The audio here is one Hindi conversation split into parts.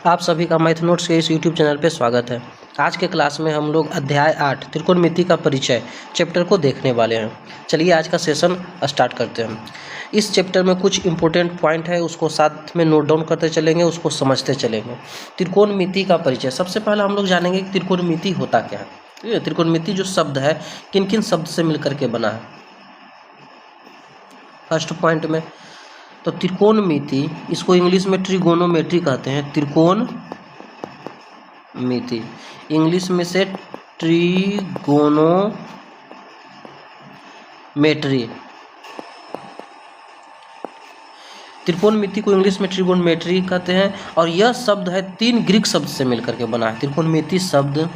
आप सभी का मैथ नोट्स के इस यूट्यूब चैनल पे स्वागत है। आज के क्लास में हम लोग अध्याय 8 त्रिकोणमिति का परिचय चैप्टर को देखने वाले हैं। चलिए आज का सेशन स्टार्ट करते हैं। इस चैप्टर में कुछ इंपॉर्टेंट पॉइंट है, उसको साथ में नोट डाउन करते चलेंगे, उसको समझते चलेंगे। त्रिकोणमिति का परिचय, सबसे पहले हम लोग जानेंगे कि त्रिकोणमिति होता क्या है। ठीक है, त्रिकोणमिति जो शब्द है किन किन शब्द से मिलकर के बना है। फर्स्ट पॉइंट में तो त्रिकोणमिति, इसको इंग्लिश में ट्रिगोनोमेट्री कहते हैं। त्रिकोणमिति इंग्लिश में से ट्रिगोनोमेट्री, त्रिकोणमिति को इंग्लिश में ट्रिगोनोमेट्री कहते हैं। और यह शब्द है 3 ग्रीक शब्द से मिलकर के बना है। त्रिकोणमिति शब्द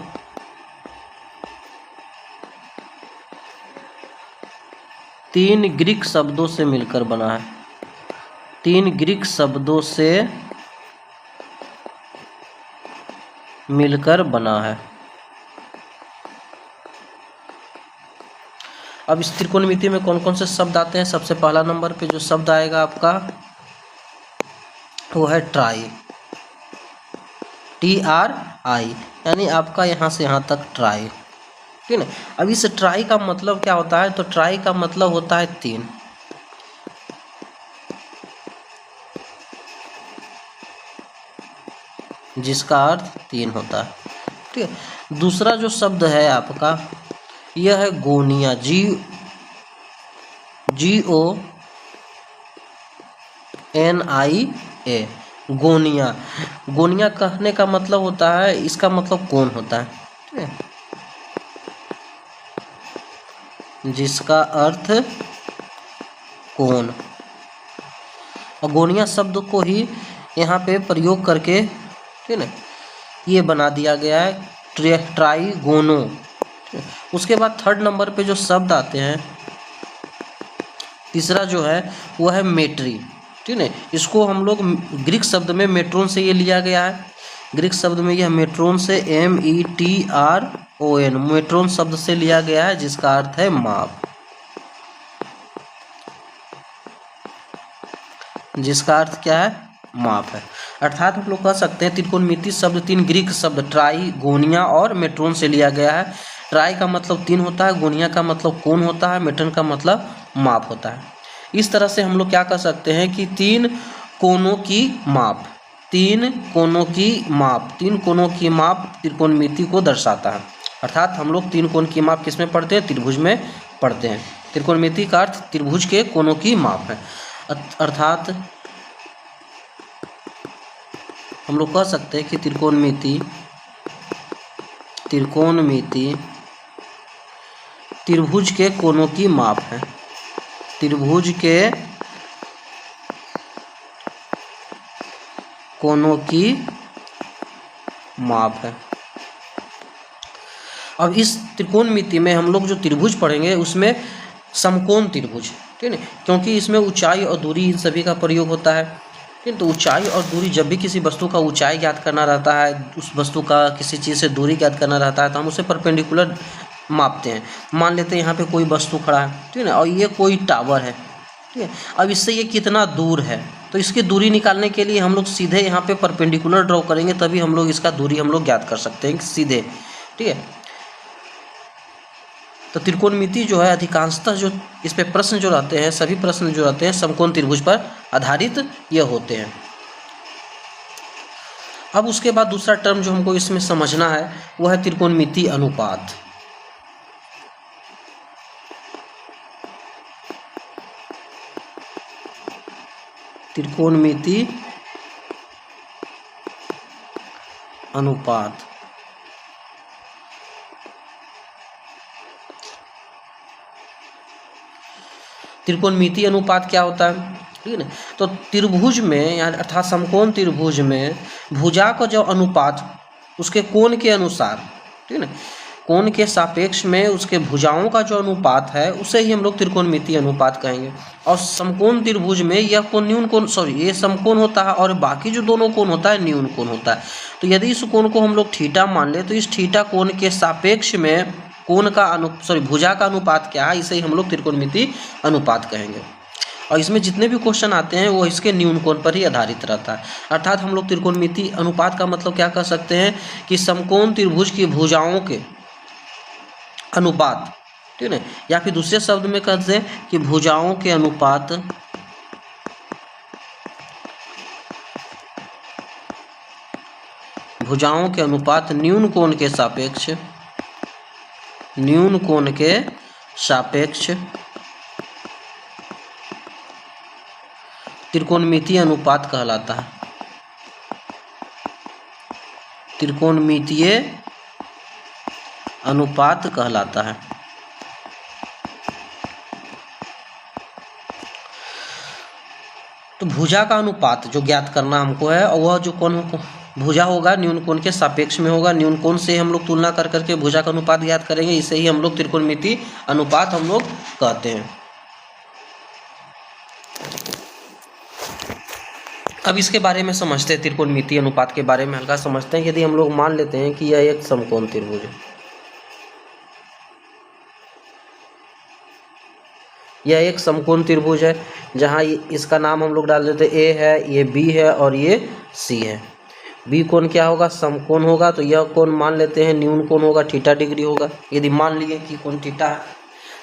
3 ग्रीक शब्दों से मिलकर बना है। 3 ग्रीक शब्दों से मिलकर बना है। अब इस त्रिकोणमिति में कौन कौन से शब्द आते हैं। सबसे पहला नंबर पे जो शब्द आएगा आपका वो है ट्राई, TRI, यानी आपका यहाँ से यहाँ तक ट्राई। ठीक है। अब इस ट्राई का मतलब क्या होता है, तो ट्राई का मतलब होता है 3। जिसका अर्थ 3 होता है। ठीक है। दूसरा जो शब्द है आपका यह है गोनिया, GONIA, गोनिया। गोनिया कहने का मतलब होता है, इसका मतलब कौन होता है। ठीक है, जिसका अर्थ कौन। और गोनिया शब्द को ही यहाँ पे प्रयोग करके, ठीक है, ये बना दिया गया है ट्राइगोनो। उसके बाद थर्ड नंबर पे जो शब्द आते हैं, तीसरा जो है वो है मेट्री। ठीक है, इसको हम लोग ग्रीक शब्द में मेट्रोन से ये लिया गया है। ग्रीक शब्द में यह मेट्रोन से METRON, मेट्रोन शब्द से लिया गया है, जिसका अर्थ है माप। जिसका अर्थ क्या है, माप है। अर्थात हम लोग कह सकते हैं त्रिकोणमिति शब्द 3 ग्रीक शब्द ट्राई, गोनिया और मेट्रोन से लिया गया है। ट्राई का मतलब 3 होता है, गोनिया का मतलब कोण होता है, मेट्रोन का मतलब माप होता है। इस तरह से हम लोग क्या कह सकते हैं कि 3 कोणों की माप, 3 कोणों की माप, 3 कोणों की माप त्रिकोणमिति को दर्शाता है। अर्थात हम लोग 3 कोण की माप किस में पढ़ते हैं, त्रिभुज में पढ़ते हैं। त्रिकोणमिति का अर्थ त्रिभुज के कोणों की माप है। अर्थात हम लोग कह सकते हैं कि त्रिकोणमिति त्रिभुज के कोणों की माप है। त्रिभुज के कोणों की माप है। अब इस त्रिकोणमिति में हम लोग जो त्रिभुज पढ़ेंगे उसमें समकोण त्रिभुज, ठीक है, क्योंकि इसमें ऊंचाई और दूरी इन सभी का प्रयोग होता है। ठीक, तो ऊंचाई और दूरी, जब भी किसी वस्तु का ऊंचाई ज्ञात करना रहता है, उस वस्तु का किसी चीज़ से दूरी ज्ञात करना रहता है, तो हम उसे परपेंडिकुलर मापते हैं। मान लेते हैं यहाँ पे कोई वस्तु खड़ा है, ठीक है ना, और ये कोई टावर है। ठीक है, अब इससे ये कितना दूर है, तो इसकी दूरी निकालने के लिए हम लोग सीधे यहाँ पे परपेंडिकुलर ड्रॉ करेंगे, तभी हम लोग इसका दूरी हम लोग ज्ञात कर सकते हैं सीधे। ठीक है, तो त्रिकोणमिति जो है अधिकांशतः जो इस पे प्रश्न जो रहते हैं, सभी प्रश्न जो रहते हैं समकोण त्रिभुज पर आधारित ये होते हैं। अब उसके बाद दूसरा टर्म जो हमको इसमें समझना है वो है त्रिकोणमिति अनुपात। त्रिकोणमिति अनुपात, त्रिकोणमिति अनुपात क्या होता है, ठीक है ना। तो त्रिभुज में, यानी अर्थात समकोण त्रिभुज में भुजा का जो अनुपात उसके कोण के अनुसार, ठीक है ना, कोण के सापेक्ष में उसके भुजाओं का जो अनुपात है उसे ही हम लोग त्रिकोणमिति अनुपात कहेंगे। और समकोण त्रिभुज में यह कोण न्यून कोण, ये समकोण होता है और बाकी जो दोनों कोण होता है न्यून कोण होता है। तो यदि इस कोण को हम लोग थीटा मान ले, तो इस थीटा कोण के सापेक्ष में कोण का भुजा का अनुपात क्या है, इसे ही हम लोग त्रिकोणमिति अनुपात कहेंगे। और इसमें जितने भी क्वेश्चन आते हैं वो इसके न्यून कोण पर ही आधारित रहता है। अर्थात हम लोग त्रिकोणमिति अनुपात का मतलब क्या कर सकते हैं कि समकोण त्रिभुज की भुजाओं के अनुपात, ठीक है, या फिर दूसरे शब्द में कह दें कि भुजाओं के अनुपात न्यून कोण के सापेक्ष त्रिकोणमितीय अनुपात कहलाता है। त्रिकोणमितीय अनुपात कहलाता है। तो भुजा का अनुपात जो ज्ञात करना हमको है, और वह जो कोण भुजा होगा न्यून कोण के सापेक्ष में होगा। न्यून कोण से हम लोग तुलना कर करके भुजा का अनुपात ज्ञात करेंगे। इसे ही हम लोग त्रिकोणमितीय अनुपात हम लोग कहते हैं। अब इसके बारे में समझते हैं, त्रिकोणमितीय अनुपात के बारे में हल्का समझते हैं। यदि हम लोग मान लेते हैं कि यह एक समकोण त्रिभुज है, यह एक समकोण त्रिभुज है, जहाँ इसका नाम हम लोग डाल देते हैं ए है, ये बी है और ये सी है। बी कोण क्या होगा? समकोण होगा। तो यह कोण मान लेते हैं न्यून कोण होगा, थीटा डिग्री होगा। यदि मान लिए कि कोण थीटा है,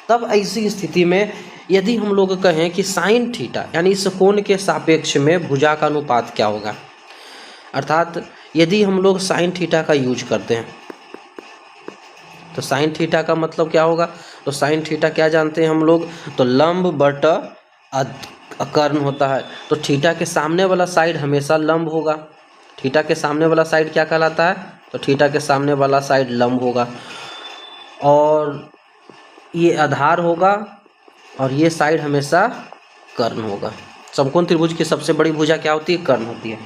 तब ऐसी स्थिति में यदि हम लोग कहें कि साइन थीटा यानी इस कोण के सापेक्ष में भुजा का अनुपात क्या होगा, अर्थात यदि हम लोग साइन थीटा का यूज करते हैं तो साइन थीटा का मतलब क्या होगा? तो साइन थीटा क्या जानते हैं हम लोग? तो लंब बटा कर्ण होता है। तो थीटा के सामने वाला साइड हमेशा लंब होगा। थीटा के सामने वाला साइड क्या कहलाता है? तो थीटा के सामने वाला साइड लंब होगा, और ये आधार होगा, और ये साइड हमेशा कर्ण होगा। समकोण त्रिभुज की सबसे बड़ी भुजा क्या होती है? कर्ण होती है।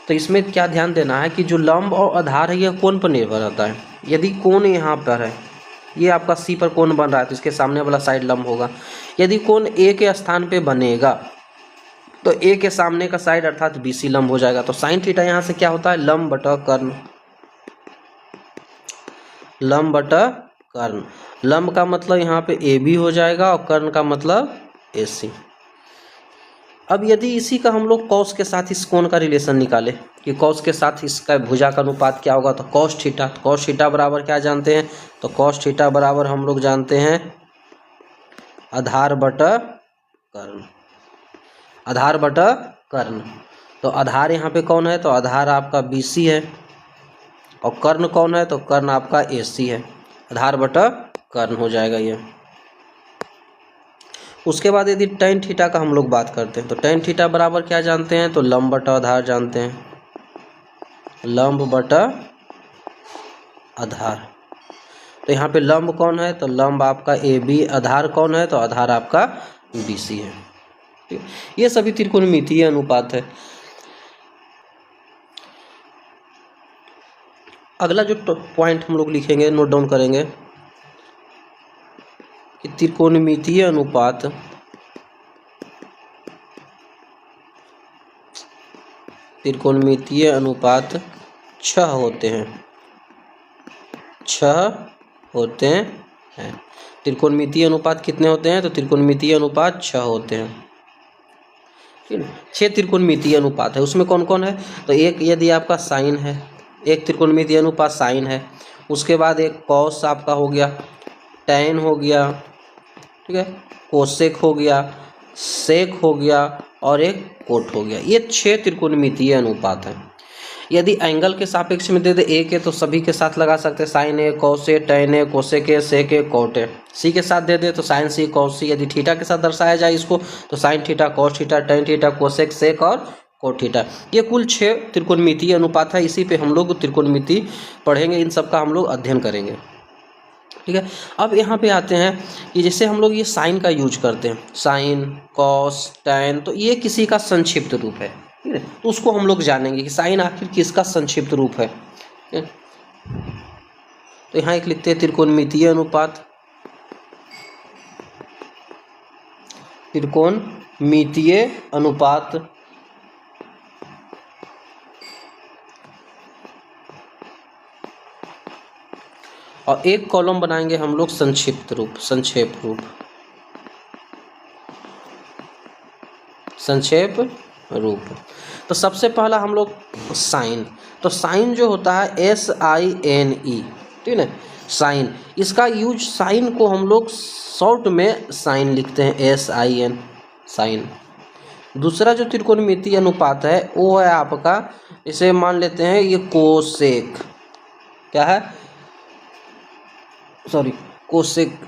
तो इसमें क्या ध्यान देना है कि जो लंब और आधार है यह कोण पर निर्भर रहता है। यदि कोण यहाँ पर है, ये आपका सी पर कोण बन रहा है, तो इसके सामने वाला साइड लंब होगा। यदि कोण ए के स्थान पे बनेगा तो ए के सामने का साइड अर्थात बी सी लंब हो जाएगा। तो साइन थीटा यहाँ से क्या होता है? लंब बटा कर्ण। लंब बटा कर्ण। लंब का मतलब यहाँ पे ए बी हो जाएगा और कर्ण का मतलब ए सी। अब यदि इसी का हम लोग कॉस के साथ इस कोण का रिलेशन निकाले कि कॉस के साथ इसका भुजा का अनुपात क्या होगा, तो कॉस थीटा। कॉस थीटा बराबर क्या जानते हैं? तो कॉस थीटा बराबर हम लोग जानते हैं आधार बटा कर्ण। आधार बटा कर्ण। तो आधार यहाँ पे कौन है? तो आधार आपका बी सी है, और कर्ण कौन है? तो कर्ण आपका ए सी है। आधार बटा कर्ण हो जाएगा ये। उसके बाद यदि tan थीटा का हम लोग बात करते हैं तो tan थीटा बराबर क्या जानते हैं? तो लंब बटा आधार जानते हैं। लंब बटा आधार। तो यहाँ पे लंब कौन है? तो लंब आपका ए बी। आधार कौन है? तो आधार आपका बी सी है। ठीक, ये सभी त्रिकोणमितीय अनुपात है। अगला जो पॉइंट हम लोग लिखेंगे, नोट डाउन करेंगे कि त्रिकोणमितीय अनुपात 6 होते हैं। 6 होते हैं। त्रिकोणमितीय अनुपात कितने होते हैं? तो त्रिकोणमितीय अनुपात 6 होते हैं। ठीक है, 6 त्रिकोणमितीय अनुपात है। उसमें कौन कौन है? तो एक यदि आपका साइन है, एक त्रिकोणमितीय अनुपात साइन है। उसके बाद एक कॉस आपका हो गया, टैन हो गया, ठीक है, कोसेक हो गया, सेक हो गया, और एक कोट हो गया। ये 6 त्रिकोणमितीय अनुपात हैं। यदि एंगल के सापेक्ष में दे दे ए के, तो सभी के साथ लगा सकते हैं। Sine A, cos A, tan A, cosec A, sec A, cot A. सी के साथ दे दे तो साइन सी, कॉस सी। यदि थीटा के साथ दर्शाया जाए इसको तो sine theta, cos theta, tan theta, cosec, sec और कोट थीटा। ये कुल 6 त्रिकोणमितीय अनुपात है। इसी पे हम लोग त्रिकोणमिति पढ़ेंगे, इन सब का हम लोग अध्ययन करेंगे। ठीक है, अब यहाँ पे आते हैं कि जैसे हम लोग ये साइन का यूज करते हैं, साइन, कॉस, टैन, तो ये किसी का संक्षिप्त रूप है। ठीक है, तो उसको हम लोग जानेंगे कि साइन आखिर किसका संक्षिप्त रूप है। तो यहाँ एक लिखते हैं त्रिकोणमितीय अनुपात। त्रिकोणमितीय अनुपात और एक कॉलम बनाएंगे हम लोग संक्षिप्त रूप, संक्षेप रूप। संक्षेप रूप। तो सबसे पहला हम लोग साइन, तो साइन जो होता है SINE, ठीक है, साइन, इसका यूज, साइन को हम लोग शॉर्ट में साइन लिखते हैं, SIN, साइन। दूसरा जो त्रिकोणमितीय अनुपात है वो है आपका, इसे मान लेते हैं ये कोसेक, क्या है, सॉरी, कोसेक।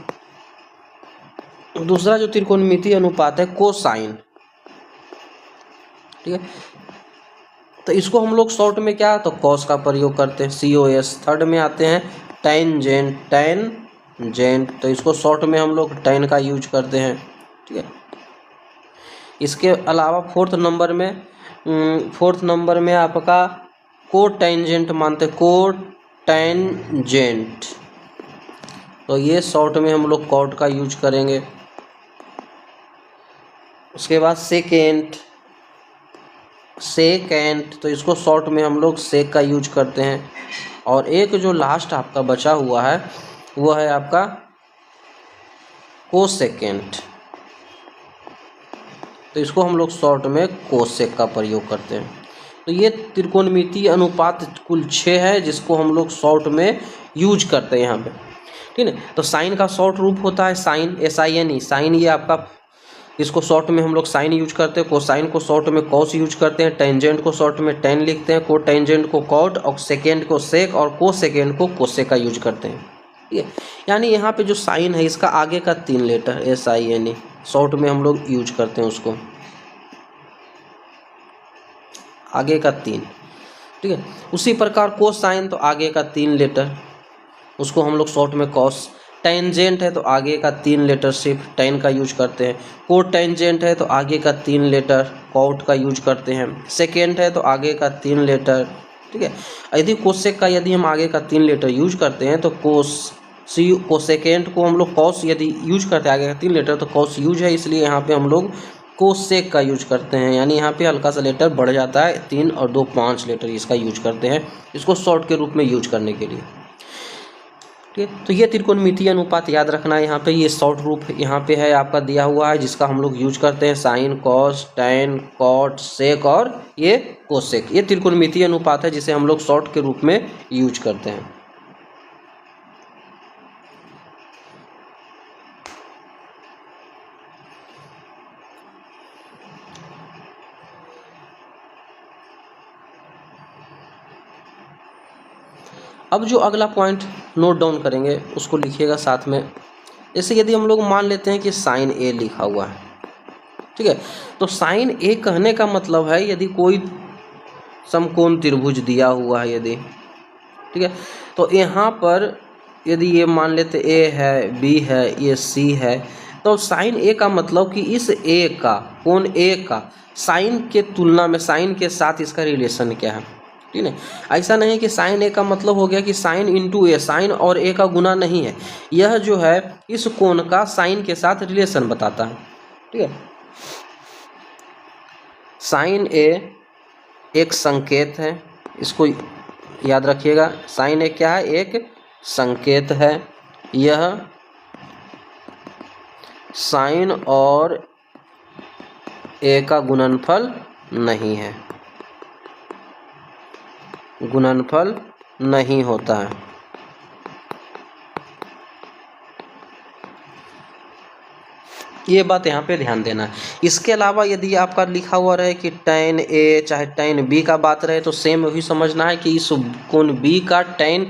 दूसरा जो त्रिकोणमितीय अनुपात है कोसाइन, ठीक है, तो इसको हम लोग शॉर्ट में क्या, तो कॉस का प्रयोग करते हैं, COS। थर्ड में आते हैं टेंजेंट, टेंजेंट, तो इसको शॉर्ट में हम लोग टेन का यूज करते हैं, ठीक है। इसके अलावा फोर्थ नंबर में आपका कोटेंजेंट मानते, कोटेंजेंट, तो ये शॉर्ट में हम लोग कॉट का यूज करेंगे। उसके बाद सेकेंड, तो इसको शॉर्ट में हम लोग सेक का यूज करते हैं। और एक जो लास्ट आपका बचा हुआ है वो है आपका कोसेकेंट, तो इसको हम लोग शॉर्ट में कोसेक का प्रयोग करते हैं। तो ये त्रिकोणमितीय अनुपात कुल 6 है जिसको हम लोग शॉर्ट में यूज करते हैं यहाँ पे, ठीक है। तो साइन का शॉर्ट रूप होता है साइन, SINE, साइन, ये आपका, इसको शॉर्ट में हम लोग साइन यूज करते हैं। कोसाइन को शॉर्ट में कॉस यूज करते हैं। टेंजेंट को शॉर्ट में टेन लिखते हैं। कोटेंजेंट को कॉट, और सेकेंड को सेक, और कोसेकेंड को कोसेक का यूज करते हैं, ठीक है। यानी यहाँ पे जो साइन है इसका आगे का 3 लेटर SINE शॉर्ट में हम लोग यूज करते हैं, उसको आगे का 3, ठीक है। उसी प्रकार कोसाइन, तो आगे का 3 लेटर, उसको हम लोग शॉर्ट में कॉस। टेंजेंट है तो आगे का 3 लेटर सिर्फ टेन का यूज करते हैं। कोटेंजेंट है तो आगे का 3 लेटर कॉट का यूज करते हैं। सेकेंड है तो आगे का 3 लेटर, ठीक है। यदि कोसेक का यदि हम आगे का 3 लेटर यूज करते हैं तो कोसेकेंड को हम लोग कॉस यदि यूज करते हैं आगे का 3 लेटर, तो कॉस यूज है, इसलिए यहाँ पे हम लोग कोसेक का यूज करते हैं। यानी यहाँ पे हल्का सा लेटर बढ़ जाता है, 3 और 2 5 लेटर इसका यूज करते हैं, इसको शॉर्ट के रूप में यूज करने के लिए, ठीक है। तो ये त्रिकोणमितीय अनुपात याद रखना है। यहाँ पे ये शॉर्ट रूप यहाँ पे है आपका दिया हुआ है, जिसका हम लोग यूज करते हैं, साइन, कॉस, टेन, कॉट, सेक और ये कोसेक। ये त्रिकोणमितीय अनुपात है जिसे हम लोग शॉर्ट के रूप में यूज करते हैं। अब जो अगला पॉइंट नोट डाउन करेंगे उसको लिखिएगा साथ में। जैसे यदि हम लोग मान लेते हैं कि साइन A लिखा हुआ है, ठीक है, तो साइन A कहने का मतलब है यदि कोई समकोण त्रिभुज दिया हुआ है यदि, ठीक है, तो यहाँ पर यदि ये मान लेते A है, B है, ये C है, तो साइन A का मतलब कि इस A का, कोण A का साइन के तुलना में, साइन के साथ इसका रिलेशन क्या है, ठीक है। ऐसा नहीं कि साइन A का मतलब हो गया कि साइन इंटू A, साइन और A का गुना नहीं है, यह जो है इस कोण का साइन के साथ रिलेशन बताता है, ठीक है। साइन A एक संकेत है, इसको याद रखिएगा। साइन A क्या है, एक संकेत है। यह साइन और A का गुणनफल नहीं है, गुणनफल नहीं होता है। ये बात यहाँ पे ध्यान देना है। इसके अलावा यदि आपका लिखा हुआ रहे कि tan A चाहे tan B का बात रहे, तो सेम वही समझना है कि इस कोण B का tan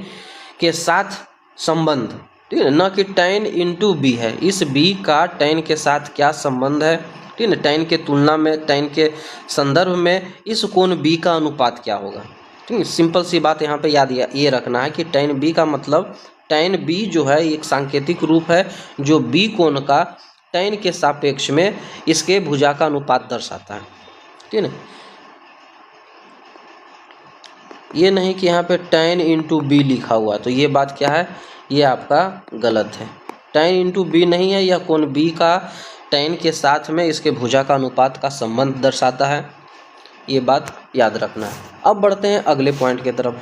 के साथ संबंध, ठीक है, न कि tan इंटू B है, इस B का tan के साथ क्या संबंध है, ठीक है, tan के तुलना में, tan के संदर्भ में इस कोण B का अनुपात क्या होगा, ठीक है। सिंपल सी बात यहाँ पे याद ये रखना है कि tan B का मतलब, tan B जो है एक सांकेतिक रूप है जो B कोण का tan के सापेक्ष में इसके भुजा का अनुपात दर्शाता है, ठीक है। ये नहीं कि यहाँ पे tan इंटू B लिखा हुआ, तो ये बात क्या है, ये आपका गलत है। tan इंटू B नहीं है, यह कोण B का tan के साथ में इसके भुजा का अनुपात का संबंध दर्शाता है, ये बात याद रखना है। अब बढ़ते हैं अगले पॉइंट की तरफ।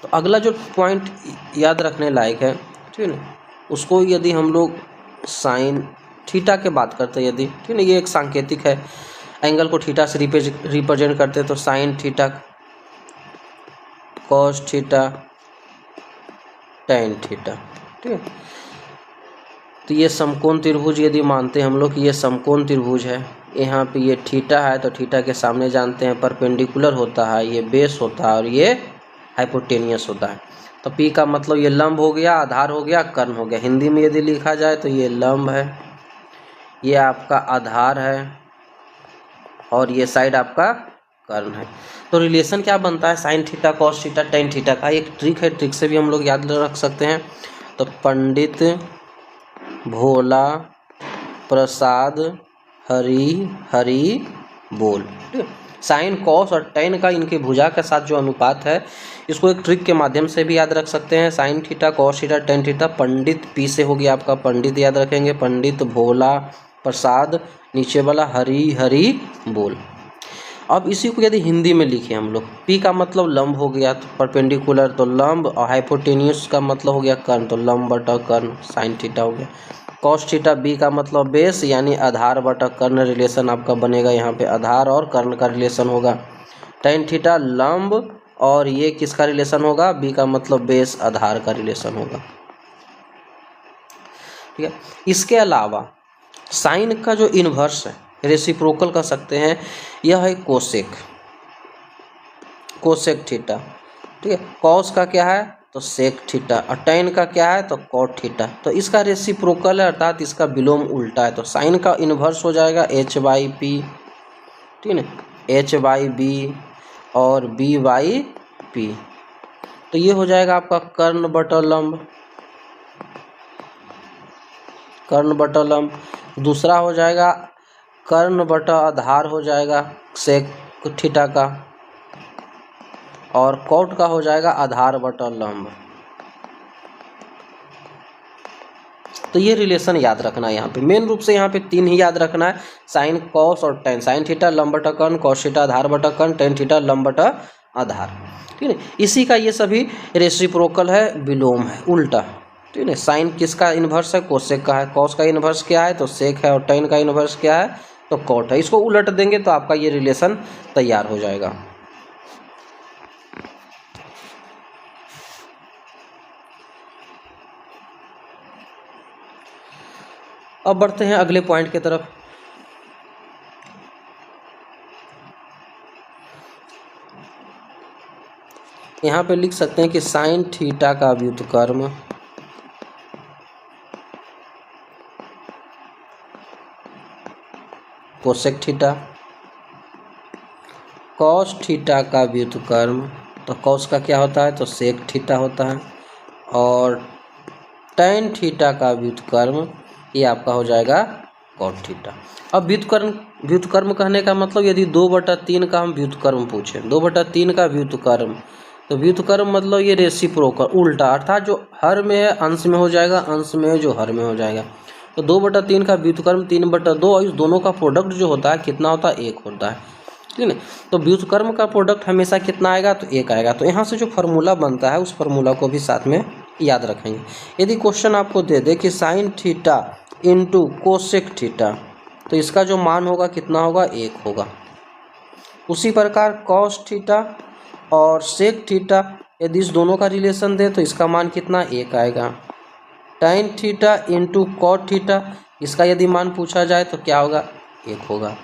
तो तो अगला जो पॉइंट याद रखने लायक है, ठीक है ना, उसको यदि हम लोग साइन थीटा के बात करते हैं यदि, ठीक है ना, ये एक सांकेतिक है, एंगल को थीटा से रिप्रेजेंट करते हैं, तो sine theta, cos theta, tan theta, ठीक है। तो ये समकोण त्रिभुज यदि मानते हैं हम लोग कि ये समकोण त्रिभुज है, यहाँ पे ये थीटा है तो थीटा के सामने जानते हैं परपेंडिकुलर होता है, ये बेस होता है और ये हाइपोटेनियस होता है। तो पी का मतलब ये लंब हो गया, आधार हो गया, कर्ण हो गया। हिंदी में यदि लिखा जाए तो ये लंब है, ये आपका आधार है और ये साइड आपका कर्ण है। तो रिलेशन क्या बनता है sign theta cos theta tan theta का? एक ट्रिक है, ट्रिक से भी हम लोग याद रख सकते हैं। तो पंडित भोला प्रसाद हरी हरी बोल, ठीक है। साइन कॉस और टेन का इनके भुजा के साथ जो अनुपात है, इसको एक ट्रिक के माध्यम से भी याद रख सकते हैं। Sine theta cos theta tan theta, पंडित पी से हो गया आपका पंडित, याद रखेंगे पंडित भोला प्रसाद, नीचे वाला हरी हरी बोल। अब इसी को यदि हिंदी में लिखे हम लोग, पी का मतलब लंब हो गया तो परपेंडिकुलर तो लंब, और हाइपोटेन्यूस का मतलब हो गया कर्ण, तो लंब बटा कर्ण साइन थीटा हो गया। कॉस थीटा बी का मतलब बेस यानी आधार बटा कर्ण, रिलेशन आपका बनेगा यहाँ पे आधार और कर्ण का रिलेशन होगा। टेन थीटा लंब और ये किसका रिलेशन होगा? बी का मतलब बेस आधार का रिलेशन होगा, ठीक है। इसके अलावा साइन का जो इन्वर्स है, रेसिप्रोकल कह सकते हैं, यह है कोसेक, कोसेक थीटा, ठीक है। कॉस का क्या है? तो सेक थीटा, और टेन का क्या है? तो कॉट थीटा। तो इसका रेसिप्रोकल है, अर्थात इसका विलोम उल्टा है। तो साइन का इन्वर्स हो जाएगा एच बाई पी, ठीक है ना, एच बाई बी और बी बाई पी। तो ये हो जाएगा आपका कर्ण बटा लंब, कर्ण बटा लंब। दूसरा हो जाएगा कर्ण बटा आधार हो जाएगा सेक थीटा का, और कॉट का हो जाएगा आधार बटा लंब। तो ये रिलेशन याद रखना है यहाँ पे, मेन रूप से यहाँ पे तीन ही याद रखना है, साइन कॉस और टेन। साइन थीटा लंब बटा कर्ण, कॉस थीटा आधार बटा कर्ण, टेन थीटा लंब बटा आधार, ठीक है। इसी का ये सभी रेसिप्रोकल है, विलोम है, उल्टा, ठीक है। साइन किसका इन्वर्स है? कोसेक का है। कॉस का इन्वर्स क्या है? तो सेक है। और टेन का इन्वर्स क्या है? तो कॉट है। इसको उलट देंगे तो आपका ये रिलेशन तैयार हो जाएगा। अब बढ़ते हैं अगले पॉइंट की तरफ। यहाँ पे लिख सकते हैं कि साइन थीटा का व्युत्क्रम कोसेक थीटा, कॉस थीटा का व्युत्क्रम, तो कॉस का क्या होता है? तो सेक थीटा होता है, और टेन थीटा का व्युत्क्रम ये आपका हो जाएगा कॉट थीटा। अब व्युत्क्रम कहने का मतलब यदि 2/3 का हम व्युत्क्रम पूछें, 2/3 का व्युत्क्रम, तो व्युत्क्रम मतलब ये रेसिप्रोकल उल्टा, अर्थात जो हर में है अंश में हो जाएगा, अंश में है जो हर में हो जाएगा। तो 2/3 का व्युत्क्रम 3/2, और इस दोनों का प्रोडक्ट जो होता है कितना होता है? 1 होता है, ठीक है। तो व्युत्क्रम का प्रोडक्ट हमेशा कितना आएगा? तो 1 आएगा। तो यहाँ से जो फार्मूला बनता है उस फार्मूला को भी साथ में याद रखेंगे। यदि क्वेश्चन आपको दे दे कि sine theta into cosec theta, तो इसका जो मान होगा कितना होगा? 1 होगा। उसी प्रकार कॉस थीटा और सेक थीटा, यदि इस दोनों का रिलेशन दे तो इसका मान कितना? 1 आएगा। Tan theta into cot theta, इसका यदि मान पूछा जाए तो क्या होगा? 1 होगा।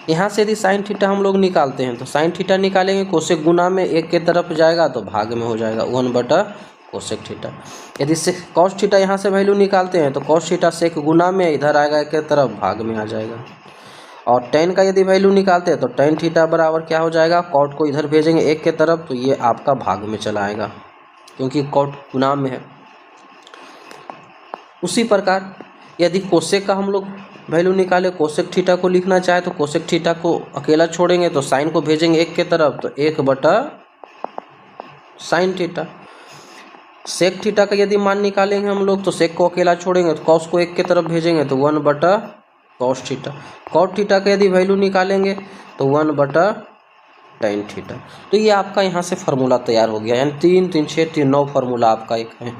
यहाँ से यदि साइन थीटा हम लोग निकालते हैं तो साइन थीटा निकालेंगे, कोसेक गुना में 1 के तरफ जाएगा तो भाग में हो जाएगा 1/, कोसेक थीटा। यदि से कॉस थीटा यहाँ से वैल्यू निकालते हैं तो कॉस थीटा सेक गुना में इधर आएगा 1 के तरफ, भाग में आ जाएगा। और टेन का यदि वैल्यू निकालते हैं तो टेन थीटा बराबर क्या हो जाएगा? कॉट को इधर भेजेंगे 1 के तरफ, तो ये आपका भाग में चला आएगा क्योंकि कॉट गुना में है। उसी प्रकार यदि कोसेक का हम लोग वैल्यू निकाले, कोसेक थीटा को लिखना चाहे तो कोसेक थीटा को अकेला छोड़ेंगे तो साइन को भेजेंगे 1 के तरफ, तो 1/, साइन थीटा। सेक थीटा का यदि मान निकालेंगे हम लोग तो सेक को अकेला छोड़ेंगे तो कॉस को 1 के तरफ भेजेंगे तो 1/, कॉस थीटा। कॉट थीटा का यदि वैल्यू निकालेंगे तो 1/, tan थीटा। तो ये आपका यहाँ से फार्मूला तैयार हो गया, यानी 3 3 6 3 9 फार्मूला आपका एक है।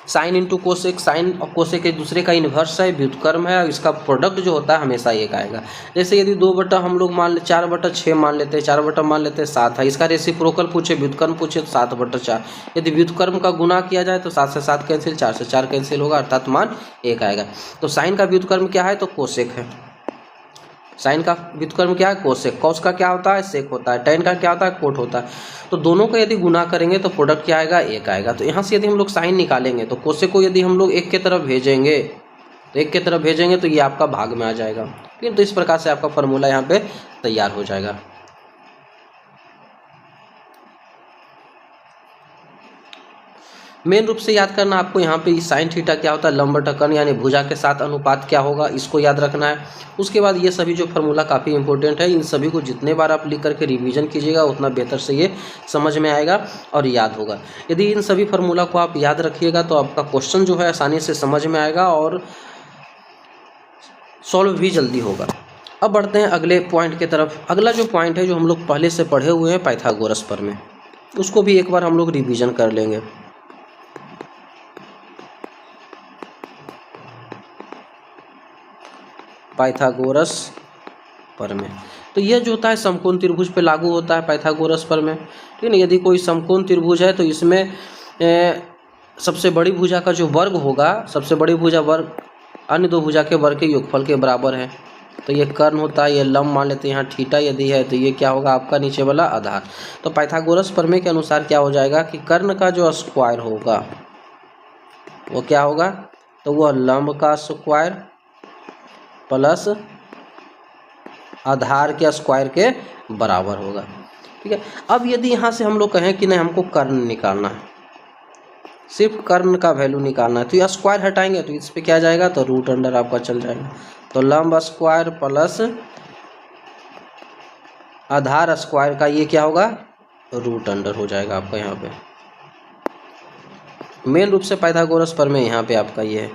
साइन इंटू कोसेक, साइन और कोसेक एक दूसरे का इन्वर्स है, व्युत्क्रम है, और इसका प्रोडक्ट जो होता है हमेशा एक आएगा। जैसे यदि 2 बटा हम लोग मान ले 4 बटा 6 मान लेते हैं, 4 बटा मान लेते हैं 7 है, इसका रेसिप्रोकल पूछे, व्युत्क्रम पूछे तो 7 बटा 4। यदि व्युत्क्रम का गुना किया जाए तो 7 से 7 कैंसिल, 4 से 4 कैंसिल होगा, अर्थात मान 1 आएगा। तो साइन का व्युत्क्रम क्या है, तो कोसेक है। साइन का व्युत्क्रम क्या है, कोसेक। कॉस का क्या होता है, सेक होता है। टेन का क्या होता है, कोट होता है। तो दोनों का यदि गुना करेंगे तो प्रोडक्ट क्या आएगा, 1 आएगा। तो यहाँ से यदि हम लोग साइन निकालेंगे तो कोसेक को यदि हम लोग 1 की तरफ भेजेंगे तो 1 की तरफ भेजेंगे तो ये आपका भाग में आ जाएगा। ठीक है, तो इस प्रकार से आपका फॉर्मूला यहाँ पे तैयार हो जाएगा। मेन रूप से याद करना आपको यहाँ पे साइन थीटा क्या होता है, लंब बटा कर्ण यानी भुजा के साथ अनुपात क्या होगा, इसको याद रखना है। उसके बाद ये सभी जो फार्मूला काफ़ी इंपॉर्टेंट है, इन सभी को जितने बार आप लिख करके रिवीजन कीजिएगा उतना बेहतर से ये समझ में आएगा और याद होगा। यदि इन सभी फार्मूला को आप याद रखिएगा तो आपका क्वेश्चन जो है आसानी से समझ में आएगा और सॉल्व भी जल्दी होगा। अब बढ़ते हैं अगले पॉइंट की तरफ। अगला जो पॉइंट है जो हम लोग पहले से पढ़े हुए हैं पाइथागोरस प्रमेय, उसको भी एक बार हम लोग रिवीजन कर लेंगे। पाइथागोरस प्रमेय, तो यह जो होता है समकोण त्रिभुज पे लागू होता है पाइथागोरस प्रमेय। ठीक है ना, यदि कोई समकोण त्रिभुज है तो इसमें सबसे बड़ी भुजा का जो वर्ग होगा, सबसे बड़ी भुजा वर्ग अन्य दो भुजा के वर्ग के योगफल के बराबर है। तो ये कर्ण होता है, ये लंब मान लेते हैं, यहाँ थीटा यदि है तो ये क्या होगा आपका नीचे वाला आधार। तो पाइथागोरस प्रमेय के अनुसार क्या हो जाएगा कि कर्ण का जो स्क्वायर होगा वो क्या होगा, तो वह लंब का स्क्वायर प्लस आधार के स्क्वायर के बराबर होगा। ठीक है, अब यदि यहाँ से हम लोग कहें कि नहीं हमको कर्ण निकालना है, सिर्फ कर्ण का वैल्यू निकालना है, तो ये स्क्वायर हटाएंगे तो इस पे क्या जाएगा, तो रूट अंडर आपका चल जाएगा। तो लंब स्क्वायर प्लस आधार स्क्वायर का ये क्या होगा, रूट अंडर हो जाएगा आपका। यहाँ पे मेन रूप से पाइथागोरस प्रमेय यहाँ पे आपका ये है,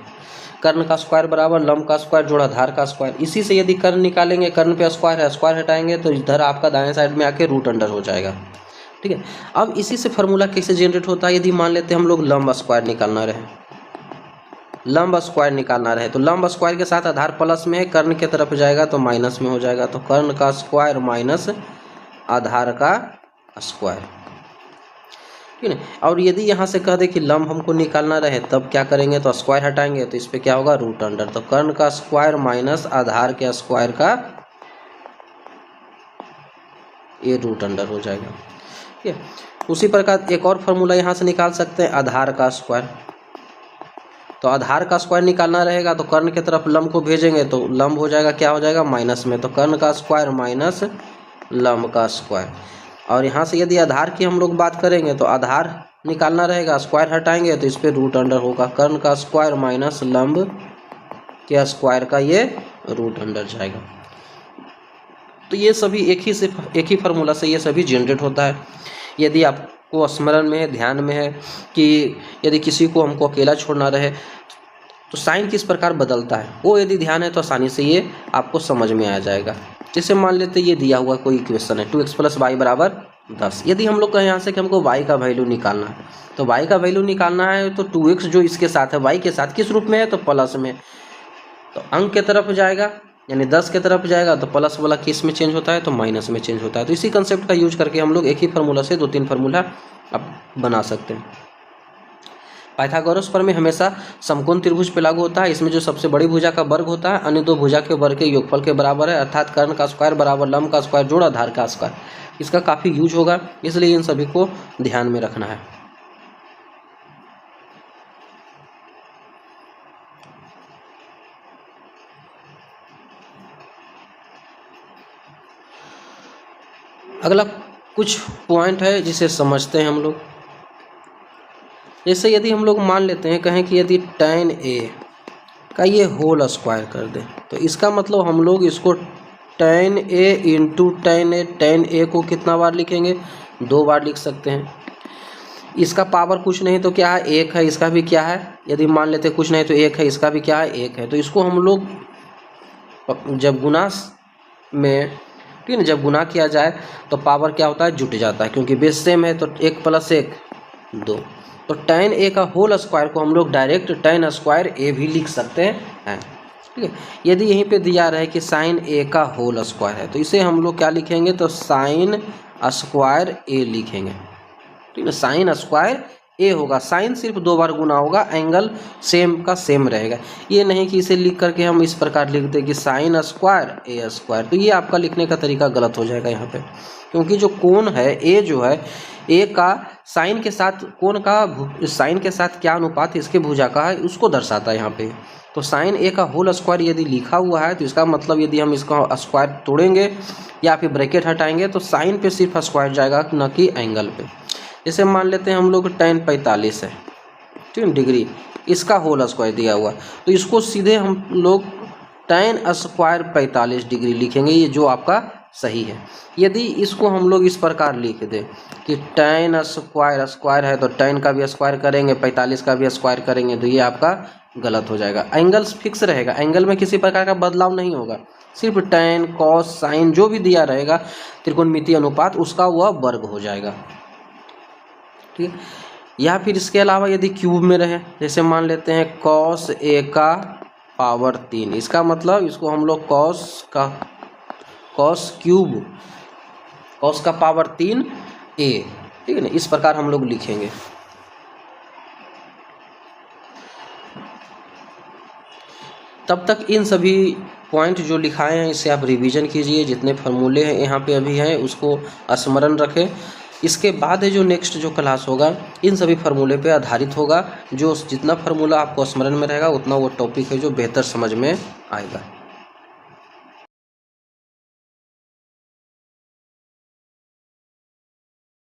कर्ण का स्क्वायर बराबर लंब का स्क्वायर जोड़ आधार का स्क्वायर। इसी से यदि कर्ण निकालेंगे, कर्ण पे स्क्वायर है, स्क्वायर हटाएंगे तो इधर आपका दाएं साइड में आके रूट अंडर हो जाएगा। ठीक है, अब इसी से फार्मूला कैसे जनरेट होता है, यदि मान लेते हैं हम लोग लंब स्क्वायर निकालना रहे, लंब स्क्वायर निकालना रहे तो लंब स्क्वायर के साथ आधार प्लस में है, कर्ण के तरफ जाएगा तो माइनस में हो जाएगा। तो कर्ण का स्क्वायर माइनस आधार का स्क्वायर। ठीक है, और यदि यहाँ से कह दे कि लंब हमको निकालना रहे तब क्या करेंगे, तो स्क्वायर हटाएंगे तो इस पे क्या होगा, रूट अंडर। तो कर्ण का स्क्वायर माइनस आधार के स्क्वायर का ये रूट अंडर हो जाएगा। ठीक है, उसी प्रकार एक और फार्मूला यहाँ से निकाल सकते हैं, आधार का स्क्वायर। तो आधार का स्क्वायर निकालना रहेगा तो कर्ण की तरफ लंब को भेजेंगे तो लंब हो जाएगा, क्या हो जाएगा, माइनस में। तो कर्ण का स्क्वायर माइनस लंब का स्क्वायर। और यहाँ से यदि आधार की हम लोग बात करेंगे तो आधार निकालना रहेगा, स्क्वायर हटाएंगे तो इस पर रूट अंडर होगा। कर्ण का स्क्वायर माइनस लंब के स्क्वायर का ये रूट अंडर जाएगा। तो ये सभी एक ही फार्मूला से ये सभी जनरेट होता है। यदि आपको स्मरण में है, ध्यान में है कि यदि किसी को हमको अकेला छोड़ना रहे तो साइन किस प्रकार बदलता है, वो यदि ध्यान है तो आसानी से ये आपको समझ में आ जाएगा। जैसे मान लेते ये दिया हुआ कोई इक्वेशन है 2x + y = 10। यदि हम लोग कहें यहाँ से कि हमको y का वैल्यू निकालना है, तो y का वैल्यू निकालना है तो 2x जो इसके साथ है, y के साथ किस रूप में है, तो प्लस में। तो अंक के तरफ जाएगा यानी 10 के तरफ जाएगा तो प्लस वाला किस में चेंज होता है, तो माइनस में चेंज होता है। तो इसी कंसेप्ट का यूज करके हम लोग एक ही फार्मूला से 2-3 फार्मूला आप बना सकते हैं। पाइथागोरस प्रमेय हमेशा समकोण त्रिभुज पे लागू होता है। इसमें जो सबसे बड़ी भुजा का वर्ग होता है अन्य दो भुजा के वर्ग के योगफल के बराबर है, अर्थात कर्ण का स्क्वायर बराबर लंब का स्क्वायर जोड़ आधार का स्क्वायर। इसका काफ़ी यूज होगा, इसलिए इन सभी को ध्यान में रखना है। अगला कुछ पॉइंट है जिसे समझते हैं हम लोग। जैसे यदि हम लोग मान लेते हैं, कहें कि यदि tan a का ये होल स्क्वायर कर दें तो इसका मतलब हम लोग इसको tan a into tan a को कितना बार लिखेंगे, 2 बार लिख सकते हैं। इसका पावर कुछ नहीं तो क्या है, 1 है, इसका भी क्या है, यदि मान लेते कुछ नहीं तो 1 है, इसका भी क्या है, 1 है। तो इसको हम लोग जब गुना में ठीक है ना। जब गुना किया जाए तो पावर क्या होता है, जुट जाता है, क्योंकि बेस सेम है तो 1 + 1 2। तो tan a का होल स्क्वायर को हम लोग डायरेक्ट tan स्क्वायर a भी लिख सकते हैं, ठीक है। यदि यहीं पे दिया रहे कि sin a का होल स्क्वायर है तो इसे हम लोग क्या लिखेंगे, तो sin स्क्वायर a लिखेंगे, ठीक है। sin स्क्वायर a होगा, साइन सिर्फ 2 बार गुना होगा, एंगल सेम का सेम रहेगा। ये नहीं कि इसे लिख करके हम इस प्रकार लिख दें कि sin स्क्वायर a स्क्वायर, तो ये आपका लिखने का तरीका गलत हो जाएगा यहाँ पे, क्योंकि जो कोण है a जो है a का साइन के साथ, कोण का साइन के साथ क्या अनुपात इसके भुजा का है उसको दर्शाता है यहाँ पे। तो sin a का होल स्क्वायर यदि लिखा हुआ है तो इसका मतलब यदि हम इसका स्क्वायर तोड़ेंगे या फिर ब्रैकेट हटाएंगे तो साइन पे सिर्फ स्क्वायर जाएगा, न कि एंगल पे। जैसे मान लेते हैं हम लोग tan 45 है, ठीक है, डिग्री, इसका होल स्क्वायर दिया हुआ, तो इसको सीधे हम लोग tan स्क्वायर 45 डिग्री लिखेंगे, ये जो आपका सही है। यदि इसको हम लोग इस प्रकार लिख दें कि tan स्क्वायर, स्क्वायर है तो tan का भी स्क्वायर करेंगे, 45 का भी स्क्वायर करेंगे, तो ये आपका गलत हो जाएगा। एंगल फिक्स रहेगा, एंगल में किसी प्रकार का बदलाव नहीं होगा, सिर्फ tan cos sin जो भी दिया रहेगा त्रिकोणमितीय अनुपात उसका वह वर्ग हो जाएगा, ठीक है। या फिर इसके अलावा यदि क्यूब में रहे, जैसे मान लेते हैं cos a का पावर 3, इसका मतलब इसको हम लोग cos क्यूब, cos का पावर 3 a, ठीक है ना, इस प्रकार हम लोग लिखेंगे। तब तक इन सभी पॉइंट जो लिखाए हैं इससे आप रिवीजन कीजिए, जितने फार्मूले हैं यहाँ पे अभी हैं उसको स्मरण रखें। इसके बाद जो नेक्स्ट जो क्लास होगा इन सभी फार्मूले पे आधारित होगा, जो जितना फार्मूला आपको स्मरण में रहेगा उतना वो टॉपिक है जो बेहतर समझ में आएगा।